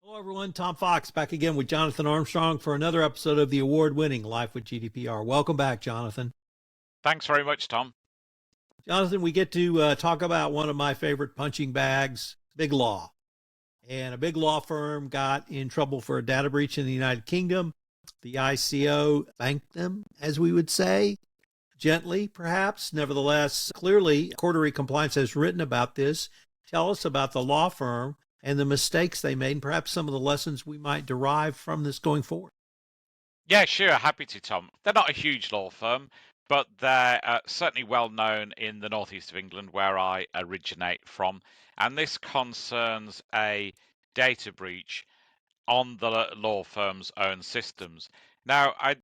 Hello, everyone. Tom Fox back again with Jonathan Armstrong for another episode of the award-winning Life with GDPR. Welcome back, Jonathan. Thanks very much, Tom. Jonathan, we get to talk about one of my favorite punching bags, big law. And a big law firm got in trouble for a data breach in the United Kingdom. The ICO thanked them, as we would say, gently, perhaps. Nevertheless, clearly, Cordery Compliance has written about this. Tell us about the law firm and the mistakes they made, and perhaps some of the lessons we might derive from this going forward. Yeah, sure. Happy to, Tom. They're not a huge law firm, but they're certainly well known in the northeast of England, where I originate from. And this concerns a data breach on the law firm's own systems. Now, I'd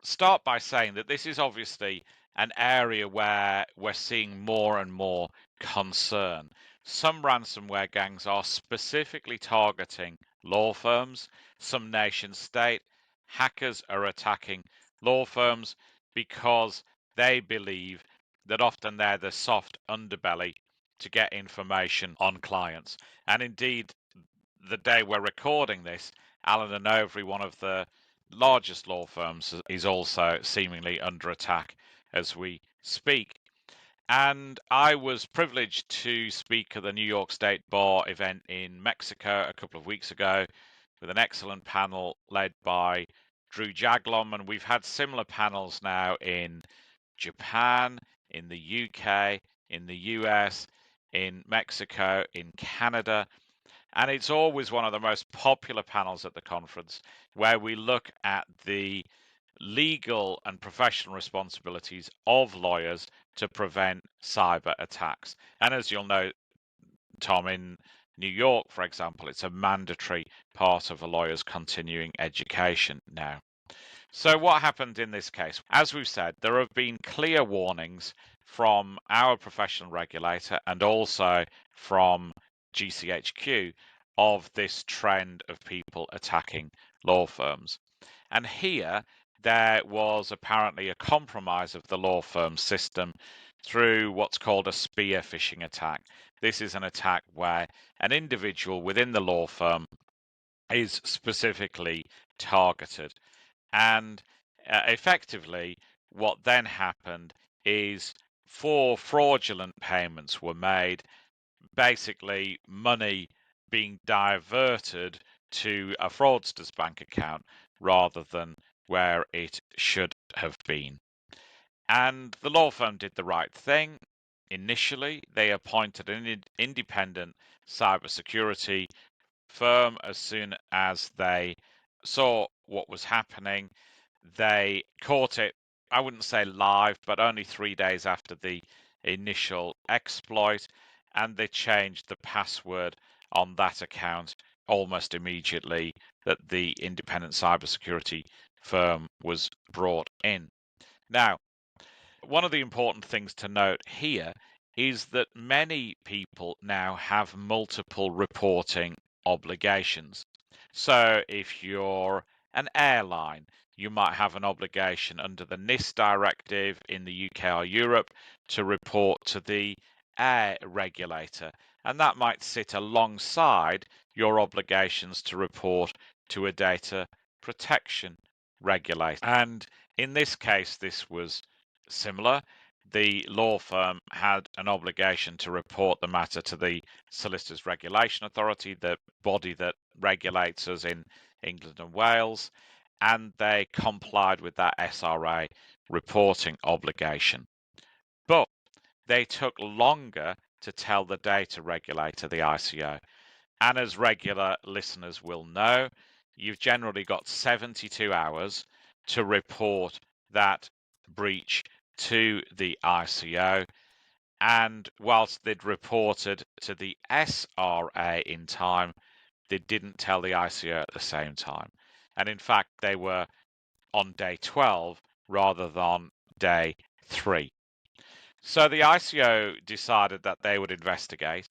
start by saying that this is obviously an area where we're seeing more and more concern. Some ransomware gangs are specifically targeting law firms, some nation state. Hackers are attacking law firms because they believe that often they're the soft underbelly to get information on clients. And indeed, the day we're recording this, Allen and Overy, one of the largest law firms, is also seemingly under attack as we speak. And I was privileged to speak at the New York State Bar event in Mexico a couple of weeks ago with an excellent panel led by Drew Jaglom. And we've had similar panels now in Japan, in the UK, in the US, in Mexico, in Canada. And it's always one of the most popular panels at the conference where we look at the legal and professional responsibilities of lawyers to prevent cyber attacks. And as you'll know, Tom, in New York, for example, it's a mandatory part of a lawyer's continuing education now. So what happened in this case? As we've said, there have been clear warnings from our professional regulator and also from GCHQ of this trend of people attacking law firms. And here there was apparently a compromise of the law firm system through what's called a spear phishing attack. This is an attack where an individual within the law firm is specifically targeted. And effectively, what then happened is 4 fraudulent payments were made, basically money being diverted to a fraudster's bank account rather than where it should have been. And the law firm did the right thing. Initially, they appointed an independent cybersecurity firm. As soon as they saw what was happening, they caught it, I wouldn't say live, but only 3 days after the initial exploit, and they changed the password on that account almost immediately that the independent cybersecurity firm was brought in. Now, one of the important things to note here is that many people now have multiple reporting obligations. So if you're an airline, you might have an obligation under the NIST directive in the UK or Europe to report to the air regulator. And that might sit alongside your obligations to report to a data protection regulator. And in this case, this was similar. The law firm had an obligation to report the matter to the Solicitors Regulation Authority, the body that regulates us in England and Wales, and they complied with that SRA reporting obligation. But they took longer to tell the data regulator, the ICO. And as regular listeners will know, you've generally got 72 hours to report that breach to the ICO. And whilst they'd reported to the SRA in time, they didn't tell the ICO at the same time. And in fact, they were on day 12 rather than day 3. So the ICO decided that they would investigate.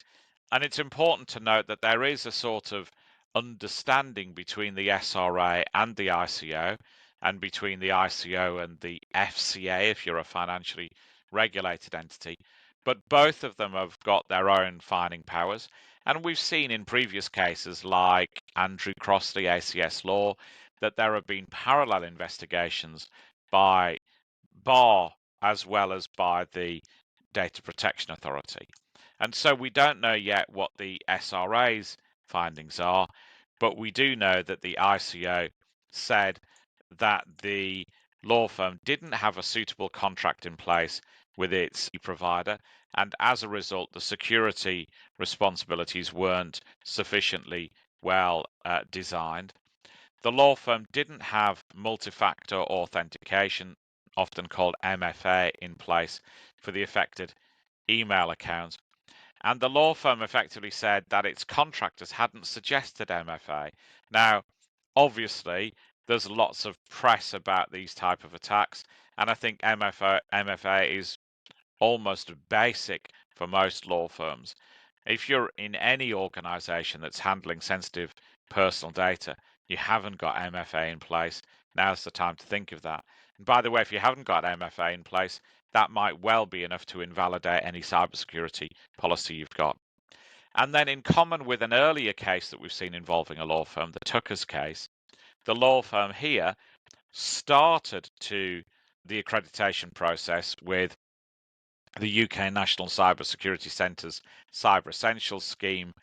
And it's important to note that there is a sort of understanding between the SRA and the ICO, and between the ICO and the FCA if you're a financially regulated entity. But both of them have got their own fining powers. And we've seen in previous cases like Andrew Crossley, ACS Law, that there have been parallel investigations by BAR as well as by the Data Protection Authority. And so we don't know yet what the SRA's findings are, but we do know that the ICO said that the law firm didn't have a suitable contract in place with its provider, and as a result, the security responsibilities weren't sufficiently well designed. The law firm didn't have multi-factor authentication, often called MFA, in place for the affected email account. And the law firm effectively said that its contractors hadn't suggested MFA. Now, obviously, there's lots of press about these type of attacks, and I think MFA is almost basic for most law firms. If you're in any organization that's handling sensitive personal data, you haven't got MFA in place, now's the time to think of that. And by the way, if you haven't got MFA in place, that might well be enough to invalidate any cybersecurity policy you've got. And then, in common with an earlier case that we've seen involving a law firm, the Tucker's case, the law firm here started to the accreditation process with the UK National Cybersecurity Centre's Cyber Essentials scheme,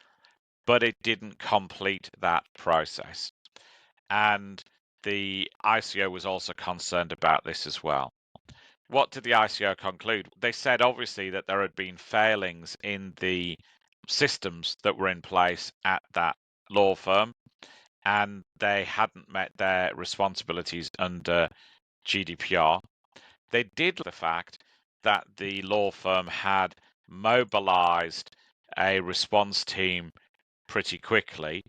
but it didn't complete that process. And the ICO was also concerned about this as well. What did the ICO conclude? They said, obviously, that there had been failings in the systems that were in place at that law firm, and they hadn't met their responsibilities under GDPR. They did the fact that the law firm had mobilized a response team pretty quickly.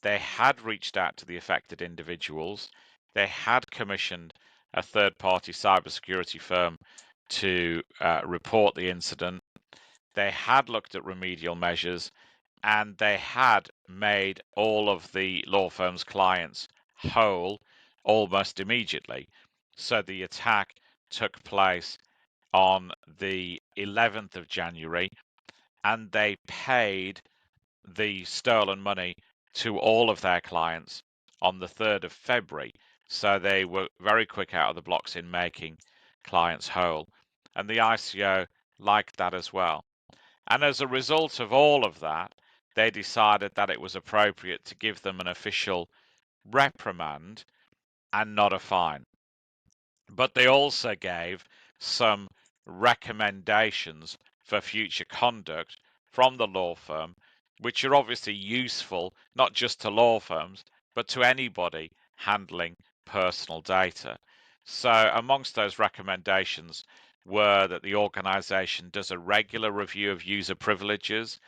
They had reached out to the affected individuals. They had commissioned a third-party cybersecurity firm to report the incident. They had looked at remedial measures, and they had made all of the law firm's clients whole almost immediately. So the attack took place on the 11th of January, and they paid the stolen money to all of their clients on the 3rd of February. So they were very quick out of the blocks in making clients whole. And the ICO liked that as well. And as a result of all of that, they decided that it was appropriate to give them an official reprimand and not a fine. But they also gave some recommendations for future conduct from the law firm, which are obviously useful not just to law firms, but to anybody handling personal data. So amongst those recommendations were that the organization does a regular review of user privileges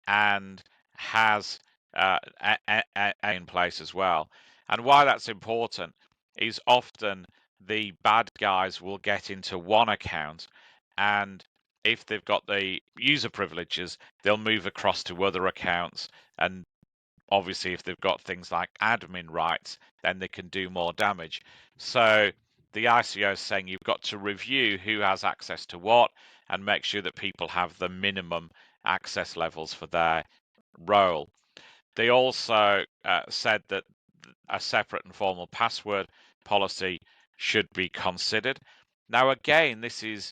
and has in place as well. And why that's important is often the bad guys will get into one account, and if they've got the user privileges, they'll move across to other accounts. And obviously, if they've got things like admin rights, then they can do more damage. So the ICO is saying you've got to review who has access to what and make sure that people have the minimum access levels for their role. They also said that a separate and formal password policy should be considered. Now, again, this is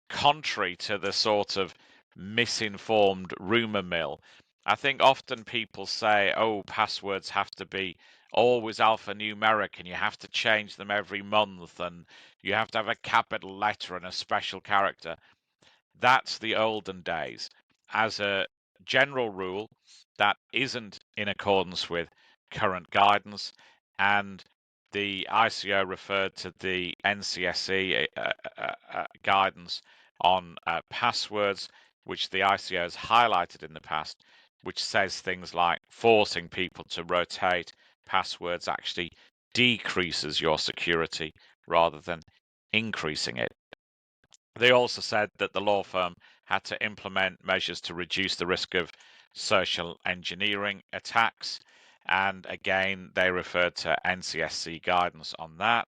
contrary to the sort of misinformed rumor mill. I think often people say, oh, passwords have to be always alphanumeric and you have to change them every month and you have to have a capital letter and a special character. That's the olden days. As a general rule, that isn't in accordance with current guidance, and the ICO referred to the NCSE guidance on passwords, which the ICO has highlighted in the past, which says things like forcing people to rotate passwords actually decreases your security rather than increasing it. They also said that the law firm had to implement measures to reduce the risk of social engineering attacks. And again, they referred to NCSC guidance on that.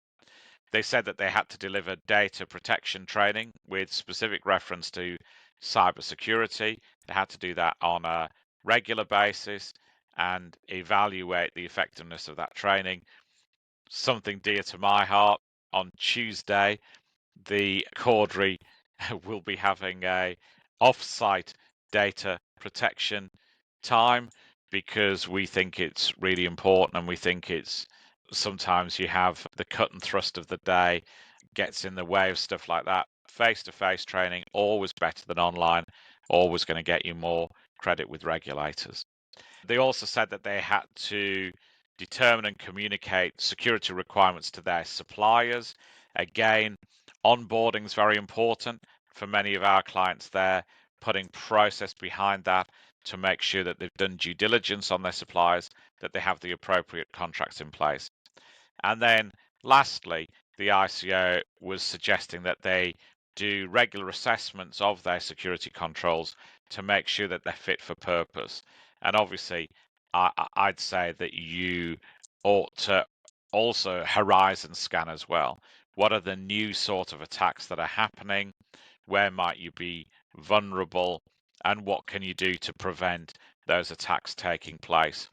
They said that they had to deliver data protection training with specific reference to cybersecurity. They had to do that on a regular basis and evaluate the effectiveness of that training. Something dear to my heart, on Tuesday, the Cordery will be having a off-site data protection time, because we think it's really important, and we think it's sometimes you have the cut and thrust of the day gets in the way of stuff like that. Face-to-face training, always better than online, always going to get you more credit with regulators. They also said that they had to determine and communicate security requirements to their suppliers. Again, onboarding is very important for many of our clients there, putting process behind that to make sure that they've done due diligence on their suppliers, that they have the appropriate contracts in place. And then lastly, the ICO was suggesting that they do regular assessments of their security controls to make sure that they're fit for purpose. And obviously, I'd say that you ought to also horizon scan as well. What are the new sort of attacks that are happening? Where might you be vulnerable? And what can you do to prevent those attacks taking place?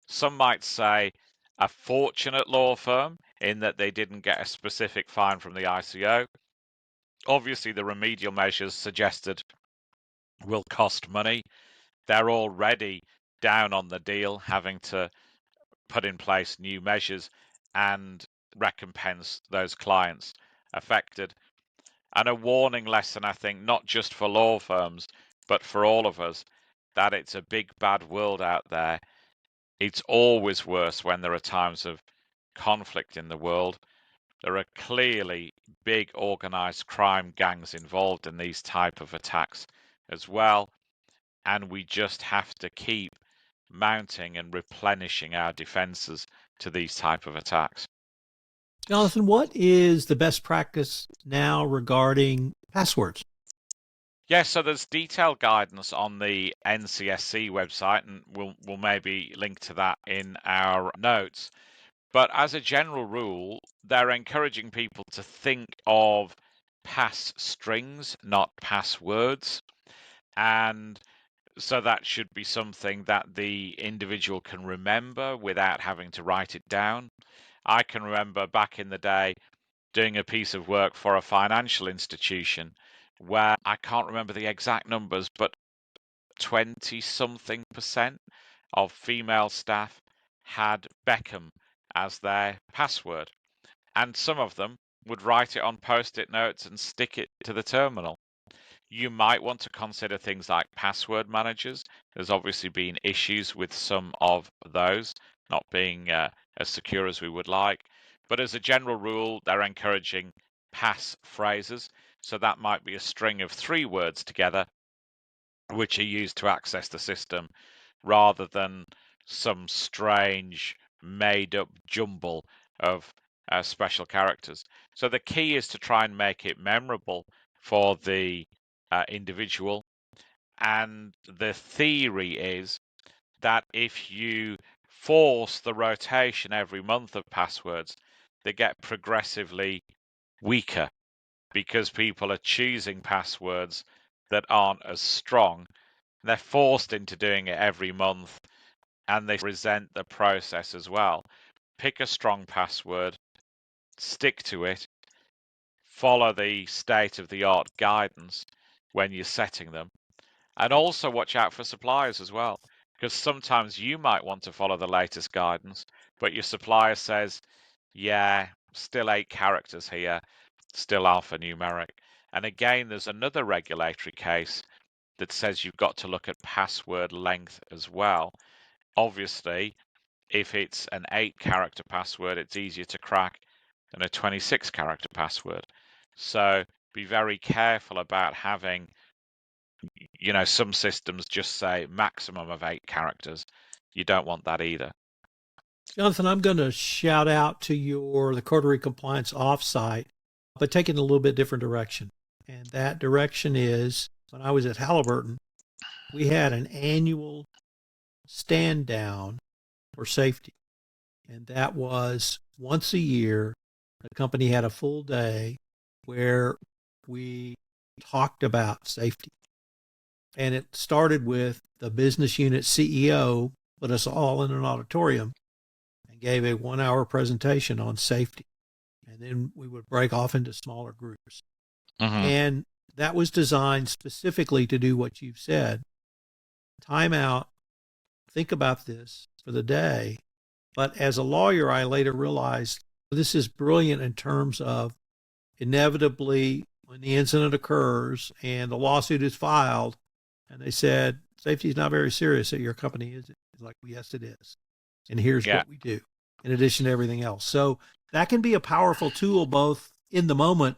Some might say a fortunate law firm in that they didn't get a specific fine from the ICO. Obviously, the remedial measures suggested will cost money. They're already down on the deal, having to put in place new measures and recompense those clients affected. And a warning lesson, I think, not just for law firms, but for all of us, that it's a big bad world out there. It's always worse when there are times of conflict in the world. There are clearly big organized crime gangs involved in these type of attacks as well, and we just have to keep mounting and replenishing our defenses to these type of attacks. Jonathan, what is the best practice now regarding passwords? Yeah, so there's detailed guidance on the NCSC website, and we'll maybe link to that in our notes. But as a general rule, they're encouraging people to think of pass strings, not passwords. And so that should be something that the individual can remember without having to write it down. I can remember back in the day doing a piece of work for a financial institution where I can't remember the exact numbers, but 20-something% of female staff had Beckham as their password. And some of them would write it on post-it notes and stick it to the terminal. You might want to consider things like password managers. There's obviously been issues with some of those not being as secure as we would like. But as a general rule, they're encouraging pass phrases. So that might be a string of 3 words together, which are used to access the system, rather than some strange made up jumble of special characters. So the key is to try and make it memorable for the individual. And the theory is that if you force the rotation every month of passwords, they get progressively weaker, because people are choosing passwords that aren't as strong. They're forced into doing it every month, and they resent the process as well. Pick a strong password, stick to it, follow the state-of-the-art guidance when you're setting them, and also watch out for suppliers as well, because sometimes you might want to follow the latest guidance, but your supplier says, yeah, still 8 characters here, still alphanumeric. And again, there's another regulatory case that says you've got to look at password length as well. Obviously, if it's an 8-character password, it's easier to crack than a 26-character password. So be very careful about having, some systems just say maximum of 8 characters. You don't want that either. Jonathan, I'm going to shout out to the Coterie Compliance offsite, but take it in a little bit different direction. And that direction is, when I was at Halliburton, we had an annual stand down for safety. And that was once a year. The company had a full day where we talked about safety. And it started with the business unit CEO put us all in an auditorium and gave a 1 hour presentation on safety. And then we would break off into smaller groups. Mm-hmm. And that was designed specifically to do what you've said. Time out, think about this for the day. But as a lawyer, I later realized this is brilliant in terms of inevitably when the incident occurs and the lawsuit is filed and they said, safety is not very serious at your company, is it? It's like, well, yes, it is. And here's what we do in addition to everything else. So that can be a powerful tool, both in the moment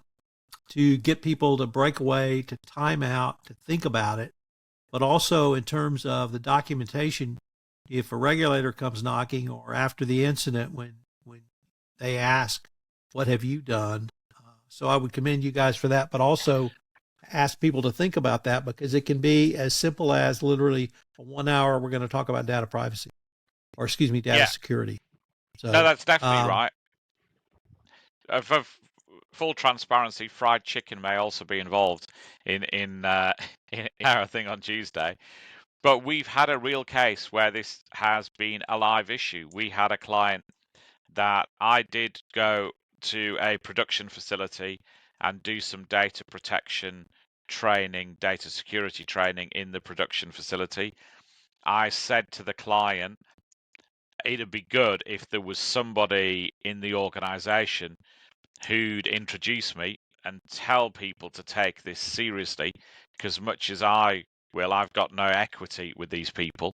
to get people to break away, to time out, to think about it, but also in terms of the documentation. If a regulator comes knocking or after the incident, when they ask, what have you done? So I would commend you guys for that, but also ask people to think about that, because it can be as simple as literally a 1 hour, we're going to talk about data privacy, or data security. So, no, that's definitely right. For full transparency, fried chicken may also be involved in our thing on Tuesday. But we've had a real case where this has been a live issue. We had a client that I did go to a production facility and do some data protection training, data security training in the production facility. I said to the client, it'd be good if there was somebody in the organization who'd introduce me and tell people to take this seriously, because much as I've got no equity with these people.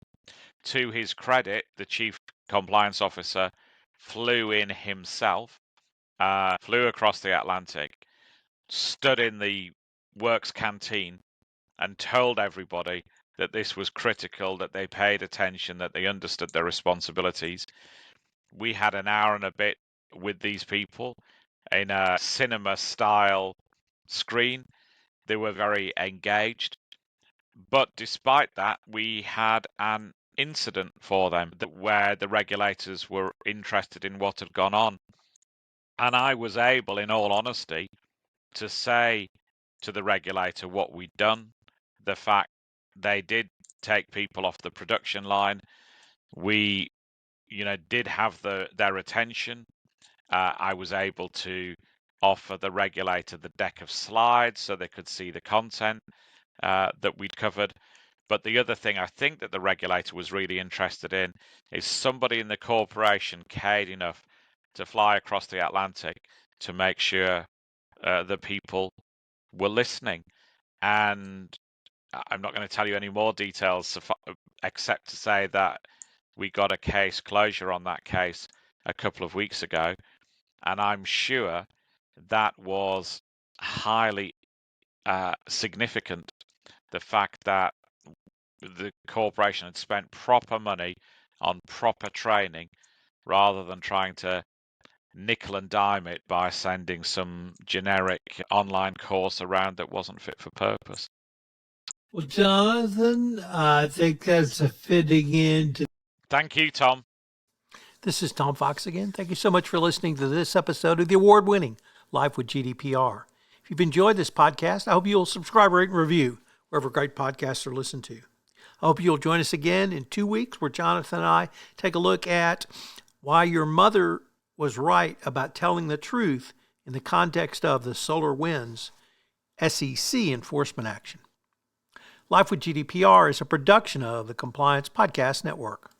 To his credit, the chief compliance officer flew in himself, flew across the Atlantic, stood in the works canteen and told everybody that this was critical, that they paid attention, that they understood their responsibilities. We had an hour and a bit with these people in a cinema style screen. They were very engaged. But despite that, we had an incident for them where the regulators were interested in what had gone on. And I was able, in all honesty, to say to the regulator what we'd done, the fact they did take people off the production line. We, did have their attention. I was able to offer the regulator the deck of slides so they could see the content that we'd covered. But the other thing I think that the regulator was really interested in is somebody in the corporation cared enough to fly across the Atlantic to make sure that people were listening. And I'm not going to tell you any more details except to say that we got a case closure on that case a couple of weeks ago. And I'm sure that was highly significant. The fact that the corporation had spent proper money on proper training rather than trying to nickel and dime it by sending some generic online course around that wasn't fit for purpose. Well, Jonathan, I think that's a fitting end. Thank you, Tom. This is Tom Fox again. Thank you so much for listening to this episode of the award-winning Life with GDPR. If you've enjoyed this podcast, I hope you'll subscribe, rate, and review wherever great podcasts are listened to. I hope you'll join us again in 2 weeks where Jonathan and I take a look at why your mother was right about telling the truth in the context of the SolarWinds SEC enforcement action. Life with GDPR is a production of the Compliance Podcast Network.